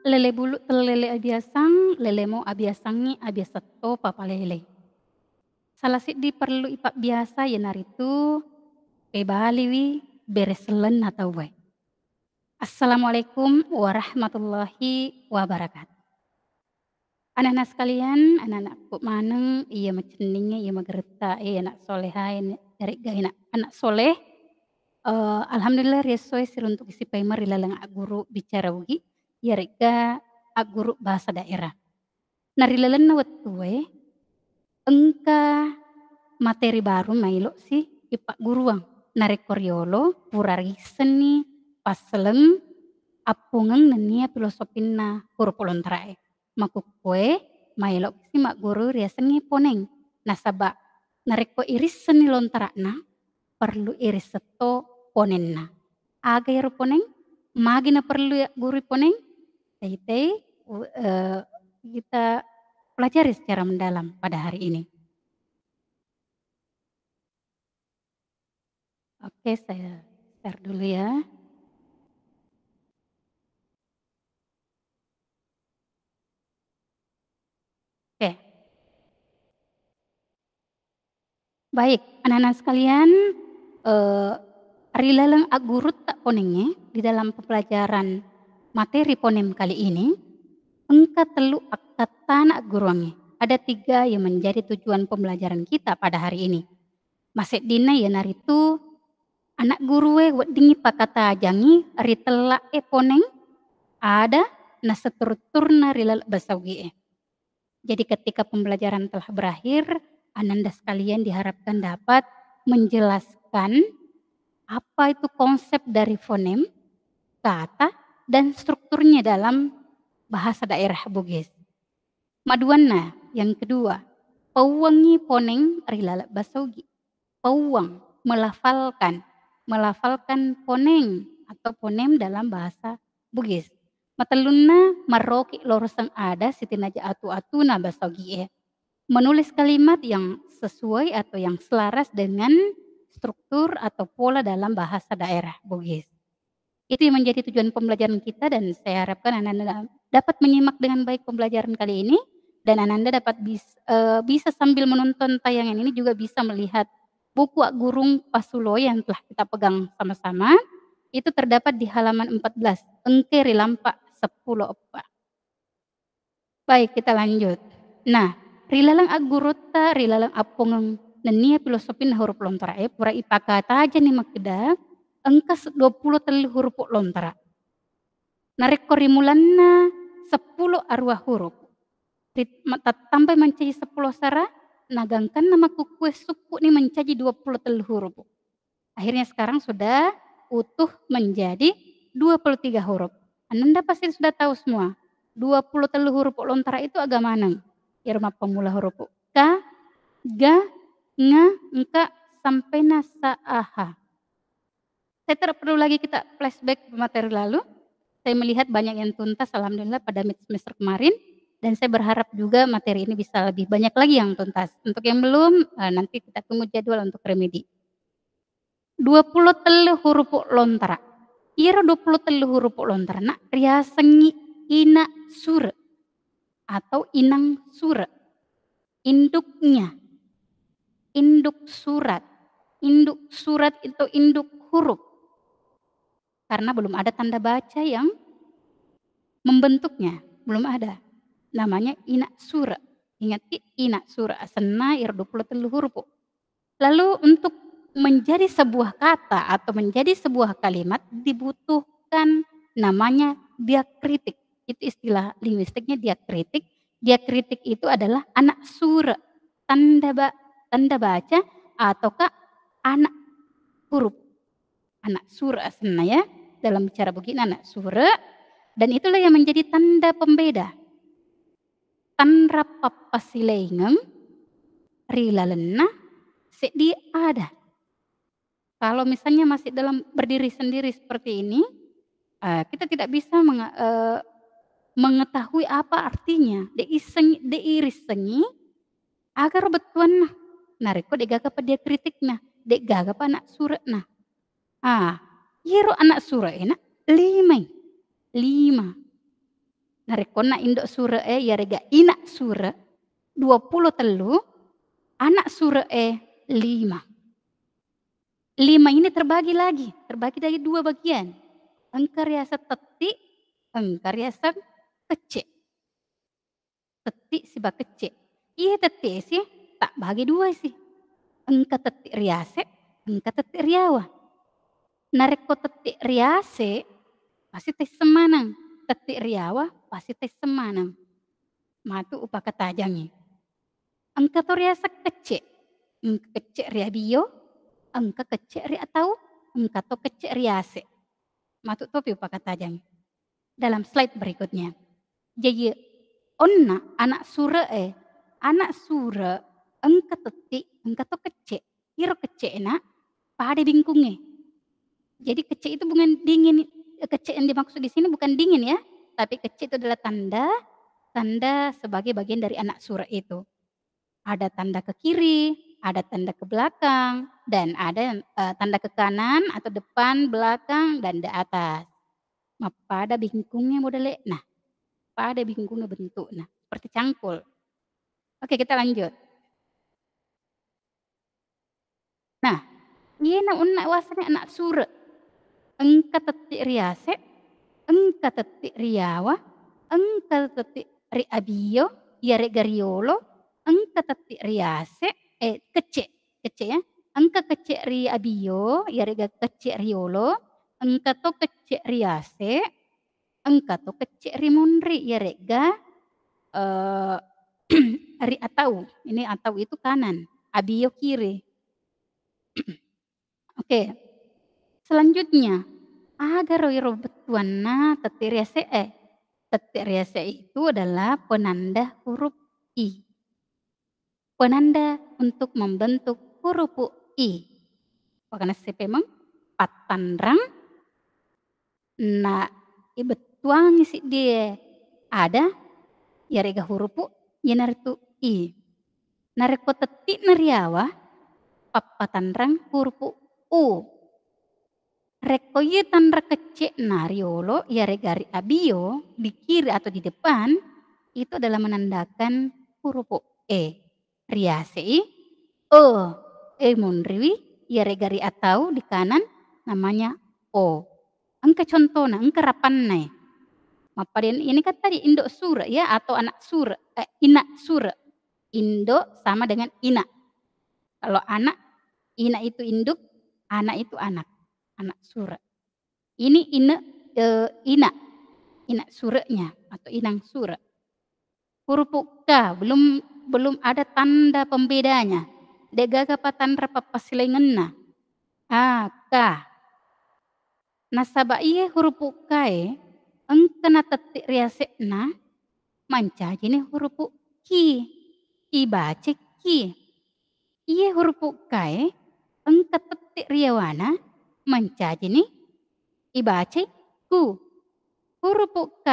Lele bulu telele abiasang, lelemo abiasangi abiasato papalele. Salah sidi perlu ipak biasa yenaritu kebaliwi bereselen atau wae. Assalamualaikum warahmatullahi wabarakatuh. Anak-anak sekalian, anak-anakku maneng iya maceninge iya magerta iya anak soleha dari gaina anak soleh. Alhamdulillah resoe siruntuk isi paimer ilalang guru bicara ugi ya rega guru bahasa daerah. Narilalan na wettue engka materi baru mailo si ipak guruang narekoriolo purariseni paseleng apungeng nenia filosofina huruf lontrae makukue mailo si mak guru riasengi poneng nasaba nareko iris seni lontarakna perlu iris seto ponenna aga yaro poneng magina perlu ya guru poneng tei kita pelajari secara mendalam pada hari ini. Oke, saya share dulu ya. Oke. Baik, anak-anak sekalian, rilaleng agurut tak ponenge di dalam pembelajaran materi ponem kali ini, engka telu akatan guruange. Ada 3 yang menjadi tujuan pembelajaran kita pada hari ini. Masek dina ya naritu anak gurue weddingi pakata jangi ritela poneng ada na seturturna rilal basaugie. Jadi ketika pembelajaran telah berakhir, ananda sekalian diharapkan dapat menjelaskan apa itu konsep dari fonem, kata, dan strukturnya dalam bahasa daerah Bugis. Maduanna yang kedua, pauwangi poneng rilala basaugi. Pauwang, melafalkan poneng atau ponem dalam bahasa Bugis. Matalunna maroki lorosang ada sitinaja atu-atuna basaugi. Menulis kalimat yang sesuai atau yang selaras dengan struktur atau pola dalam bahasa daerah Bugis. Itu yang menjadi tujuan pembelajaran kita dan saya harapkan Ananda dapat menyimak dengan baik pembelajaran kali ini dan Ananda dapat bisa sambil menonton tayangan ini juga bisa melihat buku Gurung Pasulo yang telah kita pegang sama-sama. Itu terdapat di halaman 14, engke rilampak 10 opa. Baik, kita lanjut. Nah, rilalang agurota, rilalang apongeng nenia filosofin huruf lontara pura ipakata aja nih makeda engkas 20 telu huruf lontara. Narek korimulanna 10 arwah huruf. Tambah mencaji 10 sara, nagangkan nama kukue suku nih mencaji 20 telu huruf. Akhirnya sekarang sudah utuh menjadi 23 huruf. Ananda pasti sudah tahu semua. 20 telu huruf lontara itu agak mana? Irma pemula huruf ka, ga, nga, engka, sampai na, sa, aha. Saya tidak perlu lagi kita flashback materi lalu. Saya melihat banyak yang tuntas alhamdulillah pada semester kemarin. Dan saya berharap juga materi ini bisa lebih banyak lagi yang tuntas. Untuk yang belum, nanti kita tunggu jadwal untuk remedi. 20 telu huruf lontara. Ira 20 telu huruf lontara nak riasengi ina sura atau inang sura. Induknya. Induk surat. Induk surat itu induk huruf. Karena belum ada tanda baca yang membentuknya. Belum ada. Namanya ina sura. Ingat ina sura. Asena ira 20 telu huruf. Lalu untuk menjadi sebuah kata atau menjadi sebuah kalimat dibutuhkan namanya diakritik. Itu istilah linguistiknya diakritik. Diakritik itu adalah anak sura, tanda baca ataukah anak huruf. Anak sura asna ya, dalam bicara begini anak sura. Dan itulah yang menjadi tanda pembeda. Tanra papasileingem rilalena sedi ada. Kalau misalnya masih dalam berdiri sendiri seperti ini, kita tidak bisa mengetahui apa artinya. Deiris sengi agar betuan nareko degaga pa dia kritikna, degaga pa anak suratna. Yero anak surat enak 5. Narekona indok sure ya rega inak sure 23, anak sure 5. 5 ini terbagi dari 2 bagian. Engka riasa teti, engka riasa kece. Teti siba kece. Iya teti sih tak bagi 2 sih. Engka teti riase, engka teti riawa. Nareko teti riase pasti tes semanang, teti riawa pasti tes semanang. Matu upa katajangi. Engka to riasa kece, engka kece ria bio, engka kece ria atau engka to kece riase. Matu topi upa katajangi. Dalam slide berikutnya. Jadi onna anak sura anak sura engka teti, engka to kece. Iro kece na pada bingkunge. Jadi kece itu bukan dingin, kece yang dimaksud di sini bukan dingin ya, tapi kece itu adalah tanda sebagai bagian dari anak sura itu. Ada tanda ke kiri, ada tanda ke belakang, dan ada tanda ke kanan atau depan, belakang, dan di atas. Pada bingkungnya modele, nah pada bingkungnya bentuk, nah seperti cangkul. Oke kita lanjut. Nah, iya na unna wasanya anak sura. Engka teti riase, engka teti riawa, engka teti ri abio, ya re gariolo, engka teti riase, kece, kece ya. Engka kece ri abio, ya re kece riolo, engka to kece riase, engka to kece ri munri, ya rega ri atau. Ini atau itu kanan, abio kiri. Oke, selanjutnya aga roiro betuanna teti riase Teti riase itu adalah penanda huruf I. Penanda untuk membentuk huruf I. Karena sepemang patanrang na ibetuang isi dia ada ya rega huruf yenaritu I. Nareko teti nariawa papatanrang huruf U. Reko ye tanda kece nariolo ya regari abio di kiri atau di depan itu adalah menandakan huruf E. Riase munriwi ya regari atau di kanan namanya O. Engka contohna, engka rapanna. Mapadian ini kan tadi indok sura ya atau anak sura, inak sura. Indok sama dengan inak. Kalau anak, inak itu induk, anak itu anak sura. Ini inak, inak suranya atau inang sura. Huruf K belum ada tanda pembedanya. Degaga patandra papasilengenna. K. Nasaba iye huruf K engkana teti riasekna manca jini huruf Ki. Ibace Ki. Iye huruf K engka teti riawana manca jini ibace Ku. Huruf K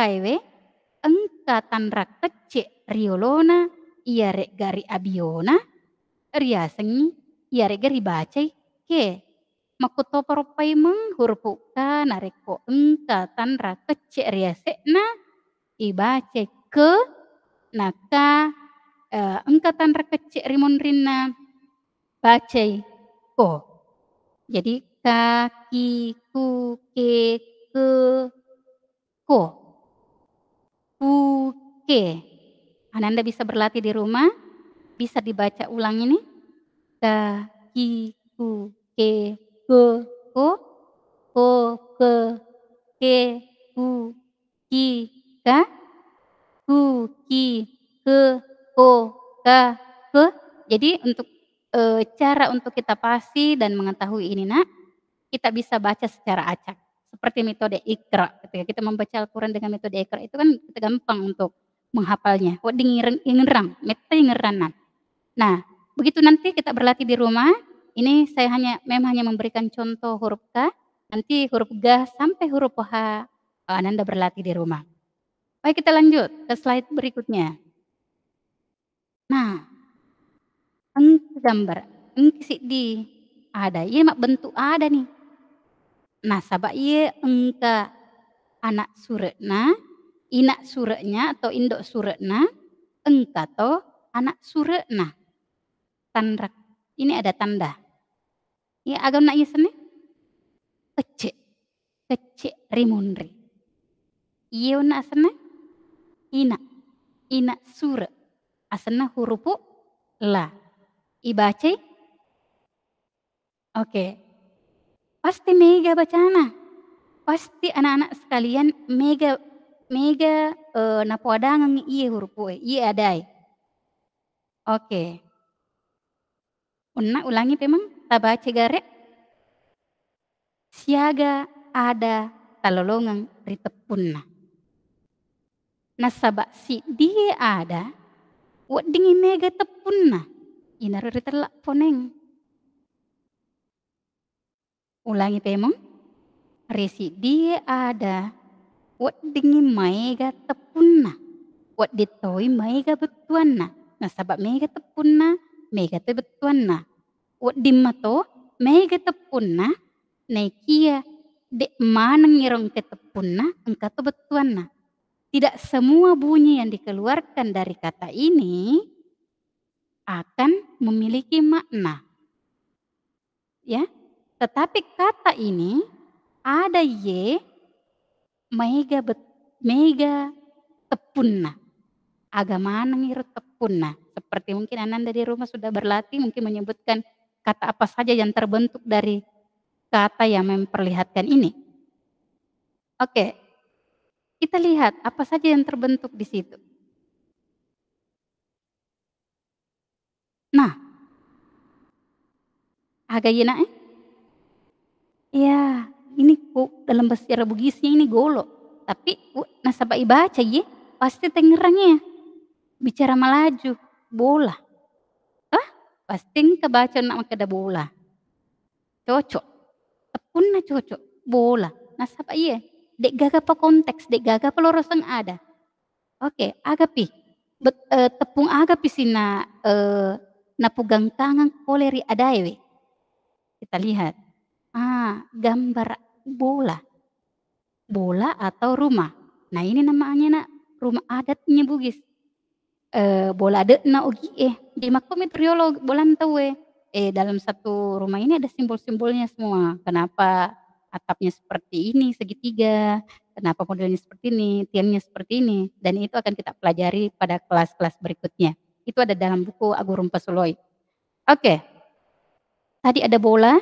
engka tandra kece riolona iya rek gari abiona riasengi iya rek gari bacai ke. Makuto paropai meng huruf K nareko engka tandra kece riasekna ibace ke naka engka tandra kece rimonrinna bacai ko. Jadi kaki ku ke ke ko. Puke. Ananda bisa berlatih di rumah, bisa dibaca ulang ini. Ka, ki, ku, ke, ko, ke, ke, ku, ki, ka, ku, ki, ke, ko, ka, ke. Jadi untuk cara untuk kita pasti dan mengetahui ini nak, kita bisa baca secara acak. Seperti metode Iqra, ketika kita membaca Al-Quran dengan metode Iqra itu kan kita gampang untuk menghafalnya. Ingerang, mete ingeranan. Nah, begitu nanti kita berlatih di rumah, ini saya hanya memberikan contoh huruf K, nanti huruf G sampai huruf H Ananda berlatih di rumah. Baik kita lanjut ke slide berikutnya. Nah, engke gambar, engke di ada, iya mak bentuk ada nih. Nah, saba iye engka anak suretna Inak sureknya atau indok surekna, engka to anak surekna. Tandrak. Ini ada tanda. Ya agak nak yesene? Kecek. Kecek rimunri. Iyo na asana? Ina. Ina surek. Asana hurupu la. Ibace? Oke. Pasti mega bacana. Pasti anak-anak sekalian mega napuadangan iye hurupu iye adai. Oke. Una ulangi pemang tabace garek. Siaga ada talolongan ritepunna. Nasaba si dia ada wak dingi mega tepunna. Ina ritelak poneng. Ulangi pemang. Resi dia ada wak dingi mega tepunna. Wak ditoi mega betuanna. Nasaba mega tepunna, mega te betuanna. Wak dimato mega tepunna, naikia dek mana ngirong ke tepunna, engka to betuanna. Tidak semua bunyi yang dikeluarkan dari kata ini akan memiliki makna. Ya, tetapi kata ini ada ye mega tepunna. Agama ngiru tepunna. Seperti mungkin Ananda di rumah sudah berlatih mungkin menyebutkan kata apa saja yang terbentuk dari kata yang memperlihatkan ini. Oke, kita lihat apa saja yang terbentuk di situ. Nah, agak yena ya, ini kok dalam bahasa Arab Bugisnya ini golo. Tapi nasabah ibaca ye pasti tengerangnya. Bicara melaju, bola. Ah, pasti kebaca nak makada bola. Cocok. Tepunna cocok, bola. Nasabah iya. Dek gaga pa konteks, dek gaga pa lorosang ada. Oke, agapi. Tepung agapi sina napugang tangan koleri adaewe. Kita lihat. Gambar bola. Bola atau rumah. Nah ini namanya nak rumah adatnya Bugis. Bola adat na ogi di makom itu riolo bolan tahu dalam satu rumah ini ada simbol-simbolnya semua. Kenapa atapnya seperti ini segitiga, kenapa modelnya seperti ini, tiangnya seperti ini, dan itu akan kita pelajari pada kelas-kelas berikutnya. Itu ada dalam buku Agurum Pasuloi. Oke. Tadi ada bola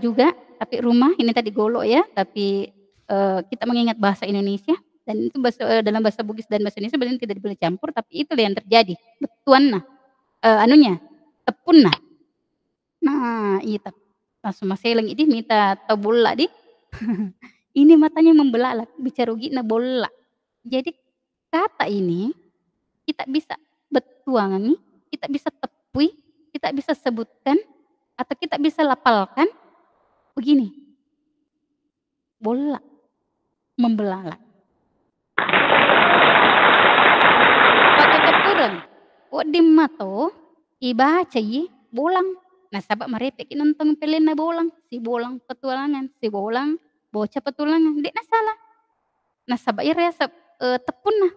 juga, tapi rumah ini tadi golo ya, tapi kita mengingat bahasa Indonesia dan itu dalam bahasa Bugis dan bahasa Indonesia sebenarnya tidak boleh campur, tapi itulah yang terjadi. Betuanna, tepunna. Nah, iya langsung maseleng ini minta tau bola di. Ini matanya membelalak, bicara ugina bola. Jadi kata ini kita bisa betuangi, kita bisa tepui, kita bisa sebutkan atau kita bisa lapalkan begini. Bola membelalak. Pakai kepurang. Wak di mato ibaca ye bolang. Nah sabab merepek nonton pelena bolang. Si bolang petualangan. Si bolang bocah petualangan. Dek na salah. Nah sabab ia rasa tepun nah.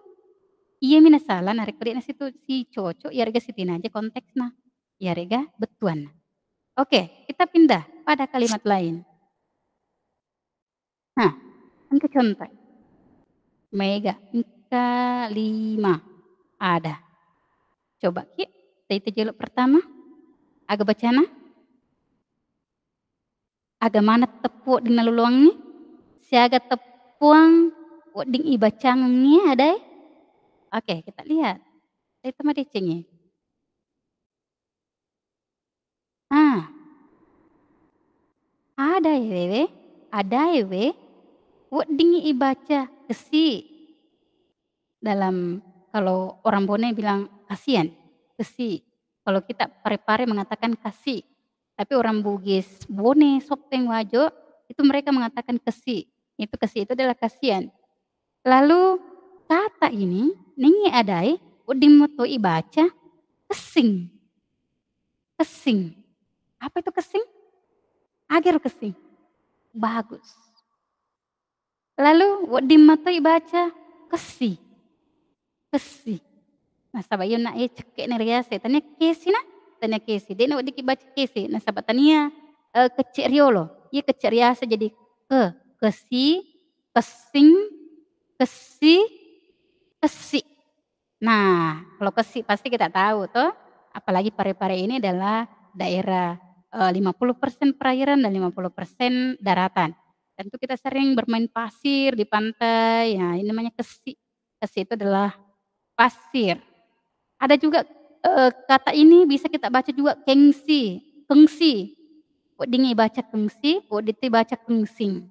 Iya mina salah narik pedek na situ si cocok. Ya rega sitin aja konteksnya. Ya rega betuan. Oke kita pindah pada kalimat lain. Nah angka contoh. Mega. Angka 5. Ada. Coba ki. Itu jeluk pertama. Aga bacana. Aga mana tepuk di naluluangnya. Siaga tepuang. Wak ding ibacangnya ada. Oke kita lihat. Itu mah decengnya. Ada ya wewe. Ada ya wewe. Wak ding ibaca kesi. Dalam kalau orang Bone bilang kasihan. Kesi. Kalau kita pare-pare mengatakan kasih. Tapi orang Bugis Bone, Sopeng, Wajo itu mereka mengatakan kesi. Itu kesi itu adalah kasihan. Lalu kata ini ningi adai udimoto ibaca kesing. Kesing. Apa itu kesing? Agar kesing. Bagus. Lalu wo dimatoi baca kesi, kesi. Nah sabayun na e cekek na riase tania kesi na, tania kesi. Dena wo diki baca kesi, nah saba tania, kecek riolo, ye kecek riase jadi kesi, kesing, kesi, kesi. Nah, kalau Kesi pasti kita tahu toh, apalagi Pare-Pare ini adalah daerah, 50% perairan dan 50% daratan. Tentu kita sering bermain pasir di pantai, ya ini namanya Kesi. Kesi itu adalah pasir. Ada juga, kata ini bisa kita baca juga kengsi, kengsi. Kok dingi baca kengsi, kok diti baca kengsing.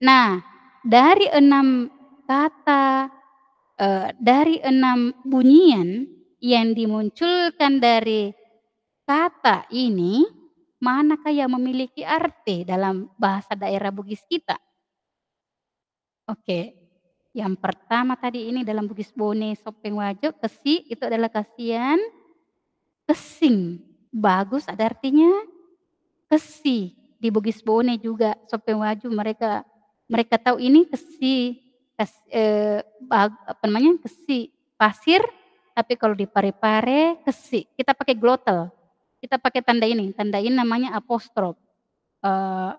Nah, dari 6 kata dari 6 bunyian yang dimunculkan dari kata ini, manakah yang memiliki arti dalam bahasa daerah Bugis kita? Oke, yang pertama tadi ini dalam Bugis Bone Sopeng Wajo, kesi itu adalah kasihan, kesing, bagus ada artinya, kesi. Di Bugis Bone juga Sopeng Wajo mereka mereka tahu ini kesi, apa namanya, kesi pasir, tapi kalau di Pare-Pare kesi, kita pakai glotal, kita pakai tanda ini namanya apostrof, eee,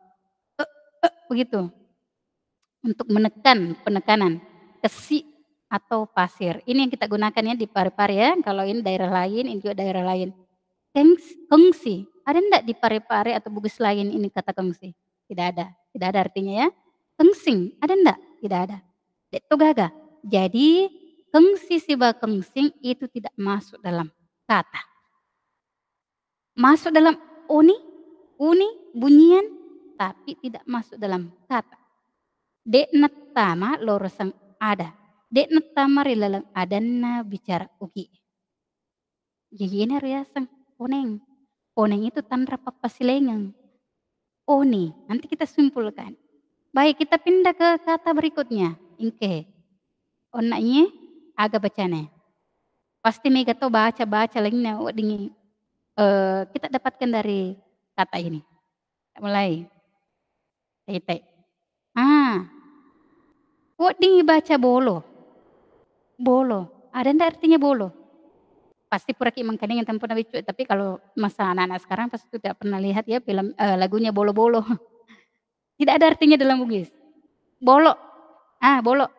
begitu, untuk menekan, penekanan, kesi atau pasir. Ini yang kita gunakan ya di Pare-Pare ya, kalau ini daerah lain, ini juga daerah lain. Kengsi, ada ndak di Pare-Pare atau Bugis lain ini kata kengsi? Tidak ada artinya ya. Kengsing, ada ndak? Tidak ada. Dek togaga. Jadi kengsi siba kengsing itu tidak masuk dalam kata. Masuk dalam oni, uni, bunyian, tapi tidak masuk dalam kata. Dek netama lorosang ada. Dek netama rilalang adanna bicara ugi. Gigina riasang oneng. Oneng itu tanra papasilengang. Oni, nanti kita simpulkan. Baik, kita pindah ke kata berikutnya. Ingke. Onnanya aga bacane. Pasti mega to baca-baca lagi dingi. Kita dapatkan dari kata ini. Mulai. Tete. Ah, dingi baca bolo. Bolo. Ada ndak artinya bolo? Pasti pura ki mangkadeng yang tampuna bicu, tapi kalau masa anak-anak sekarang pasti tidak pernah lihat ya film, lagunya Bolo-Bolo. Tidak ada artinya dalam Bugis. Bolo, bolo.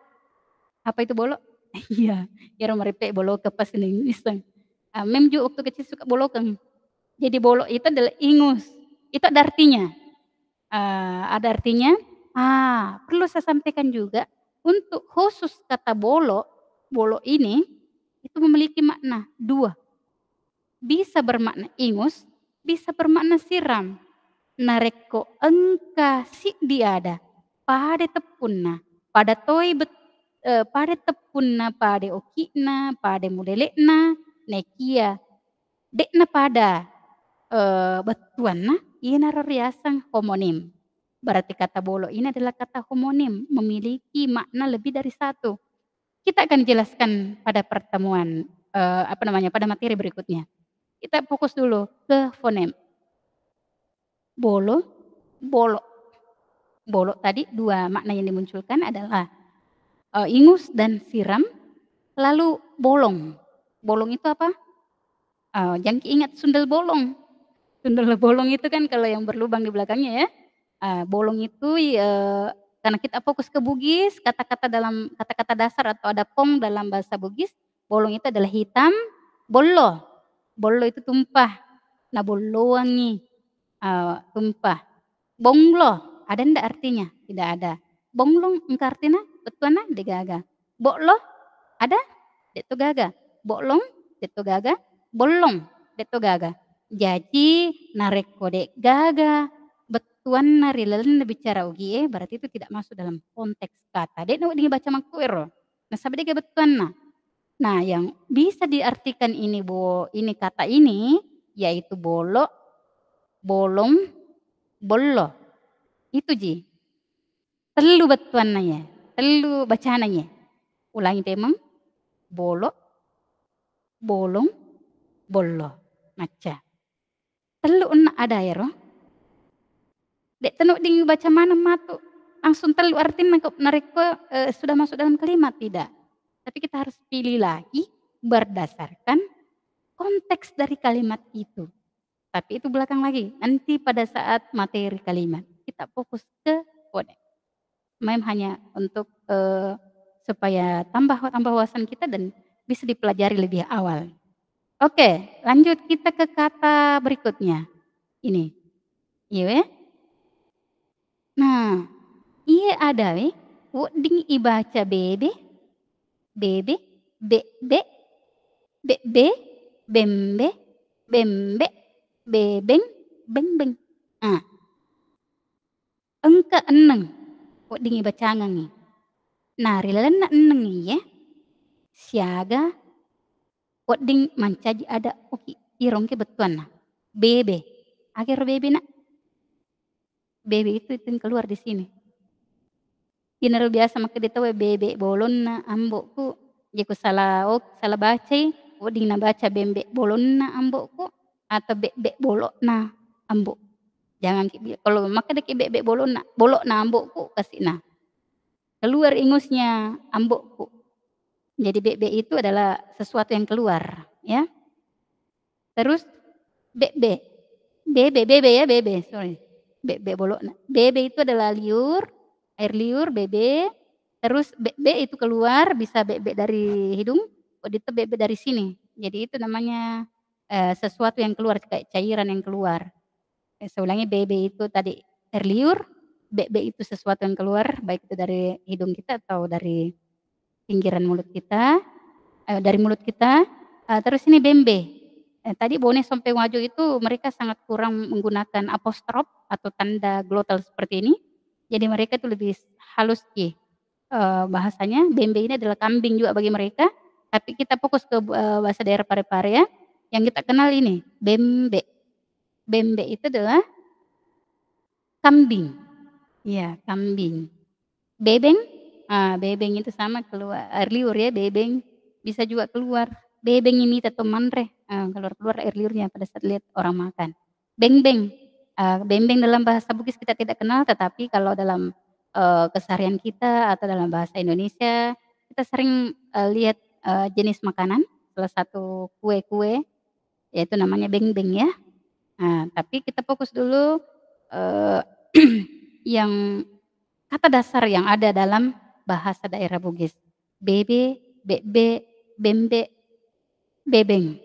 Apa itu bolo? Iya, iro maripe bolo ke pas ini iseng. Mem juga waktu kecil suka bolokan. Jadi bolo itu adalah ingus, itu ada artinya. Ada artinya, perlu saya sampaikan juga, untuk khusus kata bolo, bolo ini, itu memiliki makna 2. Bisa bermakna ingus, bisa bermakna siram. Nareko engka si diada, pade tepunna, pada toy pade tepunna, pade okina, pade mudelekna, nekia, dekna pada, betuanna, ina rariasang homonim. Berarti kata bolo ini adalah kata homonim, memiliki makna lebih dari 1. Kita akan jelaskan pada pertemuan, pada materi berikutnya. Kita fokus dulu ke fonem. Bolo, bolo. Bolo tadi 2 makna yang dimunculkan adalah, ingus dan siram, lalu bolong. Bolong itu apa? Jangki ingat sundel bolong. Sundel bolong itu kan kalau yang berlubang di belakangnya ya. Bolong itu, karena kita fokus ke Bugis, kata-kata dasar atau ada pong dalam bahasa Bugis, bolong itu adalah hitam, bollo. Bollo itu tumpah, nah bollowangi, tumpah. Bonglo, ada ndak artinya? Tidak ada. Bonglong engka artina betuana degaga. Boklo, ada? Dek to gaga. Boklong, dek to gaga. Bolong, dek to gaga. Jadi nareko dek gaga, betuan narileun bicara ugi berarti itu tidak masuk dalam konteks kata. Dek no dingi baca mangkuero. Nah sabe dek betuanna. Nah yang bisa diartikan ini kata ini yaitu bolo, bolong, bollo. Itu ji. Telu betuannanya, telu bacananya. Ulangi temang, bolo, bolong, bollo. Maca. Telu una ada ya roh. Dek tenuk ding baca mana matu. langsung telu artinya nareko sudah masuk dalam kalimat, tidak. Tapi kita harus pilih lagi berdasarkan konteks dari kalimat itu. Tapi itu belakang lagi, nanti pada saat materi kalimat, kita fokus ke kode. Hanya untuk, supaya tambah wawasan kita dan bisa dipelajari lebih awal. Oke, lanjut kita ke kata berikutnya, ini, iya we. Nah, iya ada we, wedding ibaca bebe, bebe, bebe, bebe, bembe, bembe, bebeng, bengbeng. Ah, engke eneng, wedding ibacangangi. Nah, rilana eneng ya, siaga wedding mancaji ada oki irong ke betuan nah. Bebe, akhir bebe nak, bebe itu yang keluar di sini. Inaru biasa make dita we bebe bolonna ambokku, jeku salah baca wedding na baca bembe bolonna ambokku atau bebe bolokna ambok. Jangan kalau make deke bebe bolokna ambokku kasihna. Keluar ingusnya ambokku. Jadi bebe itu adalah sesuatu yang keluar, ya. Terus bebe, bebe ya bebe, sorry. Bebe bolokna. Bebe itu adalah liur, air liur, bebe. Terus bebe itu keluar, bisa bebe dari hidung, itu bebe dari sini. Jadi itu namanya sesuatu yang keluar kayak cairan yang keluar. Saya ulangi, bebe itu tadi air liur, bebe itu sesuatu yang keluar, baik itu dari hidung kita atau dari pinggiran mulut kita, dari mulut kita. Terus ini bembe. Tadi Bone sampai Wajo itu mereka sangat kurang menggunakan apostrof atau tanda glotal seperti ini. Jadi mereka itu lebih halus bahasanya. Bembe ini adalah kambing juga bagi mereka. Tapi kita fokus ke bahasa daerah Parepare ya. Yang kita kenal ini bembe. Bembe itu adalah kambing. Iya, kambing. Bebeng, bebeng itu sama keluar air liur ya, bebeng bisa juga keluar. Bebeng ini atau manre, keluar air liurnya pada saat lihat orang makan. Bengbeng, bengbeng dalam bahasa Bugis kita tidak kenal, tetapi kalau dalam keseharian kita atau dalam bahasa Indonesia kita sering lihat jenis makanan, salah satu kue-kue yaitu namanya bengbeng ya. Tapi kita fokus dulu yang kata dasar yang ada dalam bahasa daerah Bugis. Bebe, bebe, bembe, bebeng.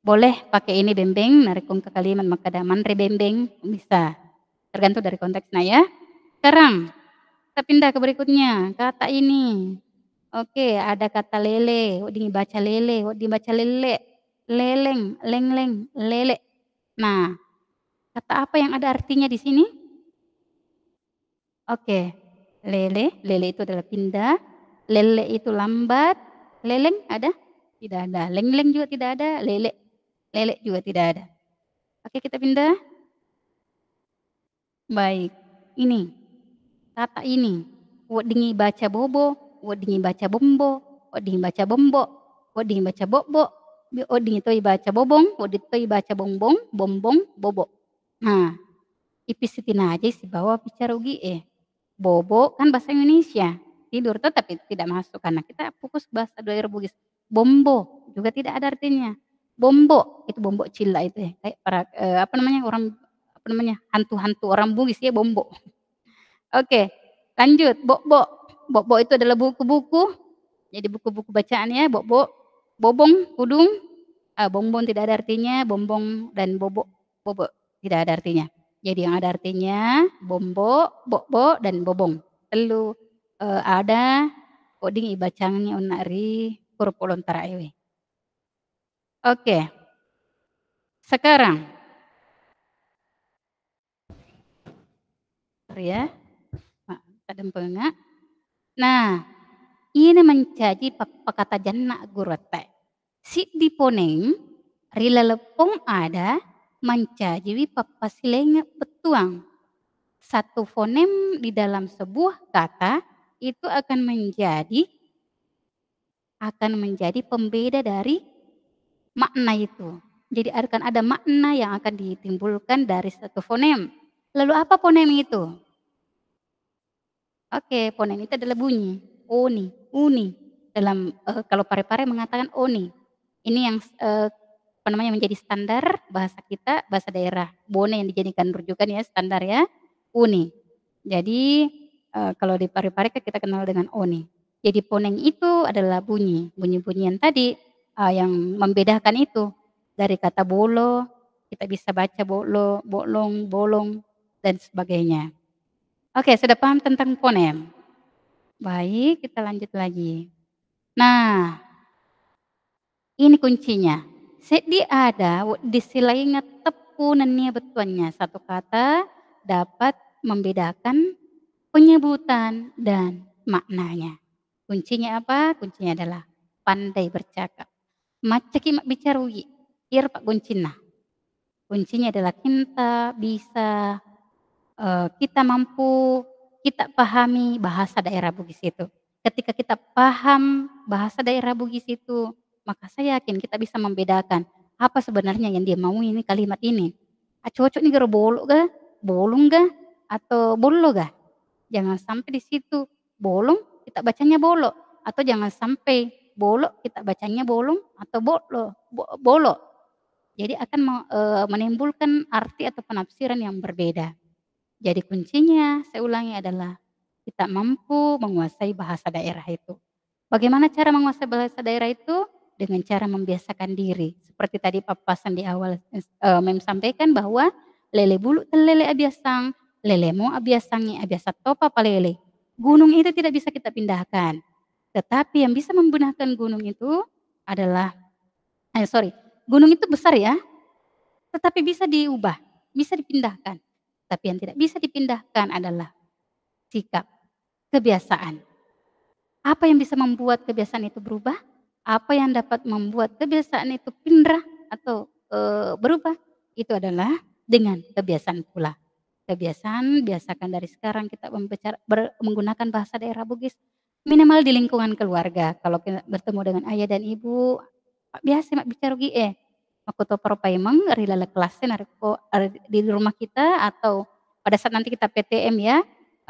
Boleh pakai ini bembeng, narikung ke kalimat maka ada manre bembeng, bisa. Tergantung dari konteksnya ya. Sekarang kita pindah ke berikutnya, kata ini. Oke, ada kata lele, dibaca lele, dibaca lele, leleng, lengleng, lele. Nah, kata apa yang ada artinya di sini? Oke, lele itu adalah pindah, lele itu lambat, leleng ada? Tidak ada, lengleng juga tidak ada, lele juga tidak ada. Oke, kita pindah. Baik, ini kata ini, weddingi baca bobo, weddingi baca bombo, weddingi baca bombo, weddingi baca bobo, weddingi toi baca bobong, weddingi toi baca bongbong, bombong, bobo. Nah, ipisitin aja sih bahwa bicara ugi bobo kan bahasa Indonesia, tidur tetapi tidak masuk karena kita fokus bahasa daerah Bugis. Bombo juga tidak ada artinya. Bombo, itu bombo cila itu ya, kayak para apa namanya, orang apa namanya, hantu-hantu orang Bugis ya bombo. Oke, lanjut bobo. Bobo itu adalah buku-buku, jadi buku-buku bacaan ya, bobo. Bobong, kudung, bongbong tidak ada artinya, bombong dan bobo tidak ada artinya. Jadi yang ada artinya bombo, bobo, dan bobong. Telu ada coding ibacangnya unari huruf lontara ewe. Oke. Sekarang ya. Kadempengna. Nah, ini menjadi pakata janna gurate. Si diponeng rila lepong ada mencaji papasilenga petuang. Satu fonem di dalam sebuah kata itu akan menjadi pembeda dari makna itu. Jadi akan ada makna yang akan ditimbulkan dari satu fonem. Lalu apa fonem itu? Oke, ponen itu adalah bunyi, oni, uni. Dalam, kalau Parepare mengatakan oni. Ini yang apa namanya, menjadi standar bahasa kita, bahasa daerah. Bone yang dijadikan rujukan ya, standar ya, uni. Jadi, kalau di Parepare kan kita kenal dengan oni. Jadi poneng itu adalah bunyi, bunyi-bunyian tadi, yang membedakan itu. Dari kata bolo, kita bisa baca bolo, bolong, bolong, dan sebagainya. Oke, sudah paham tentang fonem? Baik, kita lanjut lagi. Nah, ini kuncinya. Sedi ada di silainya tepu nenia betuannya. Satu kata dapat membedakan penyebutan dan maknanya. Kuncinya apa? Kuncinya adalah pandai bercakap. Macaki mak bicarui, ir pak kuncina. Kuncinya adalah kita bisa kita mampu, kita pahami bahasa daerah Bugis itu. Ketika kita paham bahasa daerah Bugis itu, maka saya yakin kita bisa membedakan apa sebenarnya yang dia mau ini kalimat ini. Cocok nih garo bolo kah? Bolong kah? Atau bolo kah? Jangan sampai di situ bolong kita bacanya bolo, atau jangan sampai bolo kita bacanya bolong atau bolo. Jadi akan menimbulkan arti atau penafsiran yang berbeda. Jadi kuncinya, saya ulangi adalah kita mampu menguasai bahasa daerah itu. Bagaimana cara menguasai bahasa daerah itu? Dengan cara membiasakan diri. Seperti tadi papasan di awal Mem sampaikan bahwa lele bulu telele abiasang, lele mo abiasangi abiasa topa palele. Gunung itu tidak bisa kita pindahkan. Tetapi yang bisa membenahkan gunung itu adalah, sorry, gunung itu besar ya, tetapi bisa diubah, bisa dipindahkan. Tapi yang tidak bisa dipindahkan adalah sikap, kebiasaan. Apa yang bisa membuat kebiasaan itu berubah? Apa yang dapat membuat kebiasaan itu pindah atau, berubah? Itu adalah dengan kebiasaan pula. Kebiasaan, biasakan dari sekarang kita menggunakan bahasa daerah Bugis, minimal di lingkungan keluarga. Kalau kita bertemu dengan ayah dan ibu, biasa mak bicara makoto paropayemang rilala kelasnya nariko di rumah kita atau pada saat nanti kita PTM ya,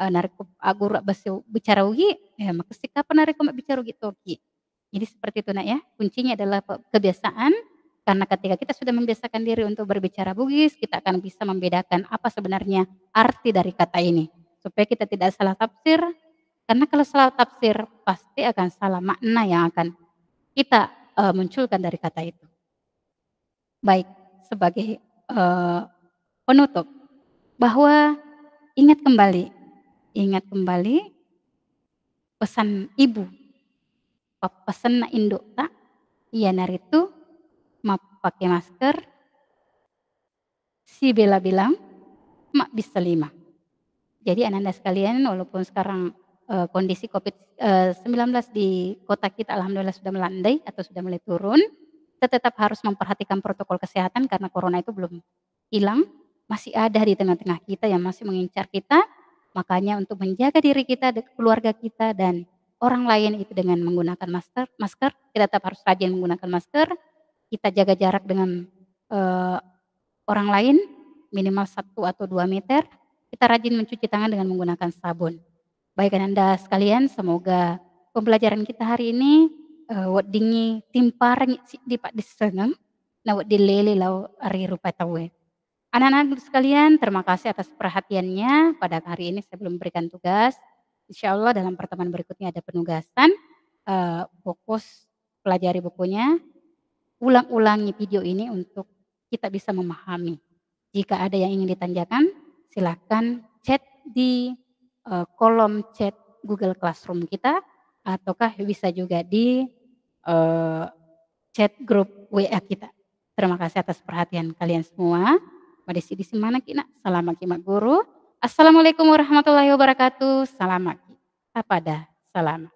nariko guru bicara ugi, ya maka kapan nariko mak bicara ugi toki. Jadi seperti itu Nak ya, kuncinya adalah kebiasaan, karena ketika kita sudah membiasakan diri untuk berbicara Bugis, kita akan bisa membedakan apa sebenarnya arti dari kata ini. Supaya kita tidak salah tafsir, karena kalau salah tafsir pasti akan salah makna yang akan kita munculkan dari kata itu. Baik, sebagai penutup bahwa ingat kembali pesan ibu, pesan na induk ta, iya naritu pakai masker, si Bella bilang, "Mak bisa 5." Jadi ananda sekalian walaupun sekarang, kondisi Covid-19 di kota kita alhamdulillah sudah melandai atau sudah mulai turun, kita tetap harus memperhatikan protokol kesehatan karena corona itu belum hilang, masih ada di tengah-tengah kita yang masih mengincar kita. Makanya untuk menjaga diri kita, keluarga kita, dan orang lain itu dengan menggunakan masker, kita tetap harus rajin menggunakan masker, kita jaga jarak dengan, eee, orang lain minimal 1 atau 2 meter, kita rajin mencuci tangan dengan menggunakan sabun. Baik Ananda sekalian, semoga pembelajaran kita hari ini, weddingi timpareng di pak disengeng, na dilele lau ari rupa tawe. Anak-anak sekalian, terima kasih atas perhatiannya. Pada hari ini saya belum berikan tugas. Insya Allah dalam pertemuan berikutnya ada penugasan. Fokus pelajari bukunya, ulang-ulangi video ini untuk kita bisa memahami. Jika ada yang ingin ditanyakan, silakan chat di kolom chat Google Classroom kita, ataukah bisa juga di chat grup WA kita. Terima kasih atas perhatian kalian semua. Madesi di mana kina? Salam maki mak guru. Assalamualaikum warahmatullahi wabarakatuh. Salam maki. Tapada salam.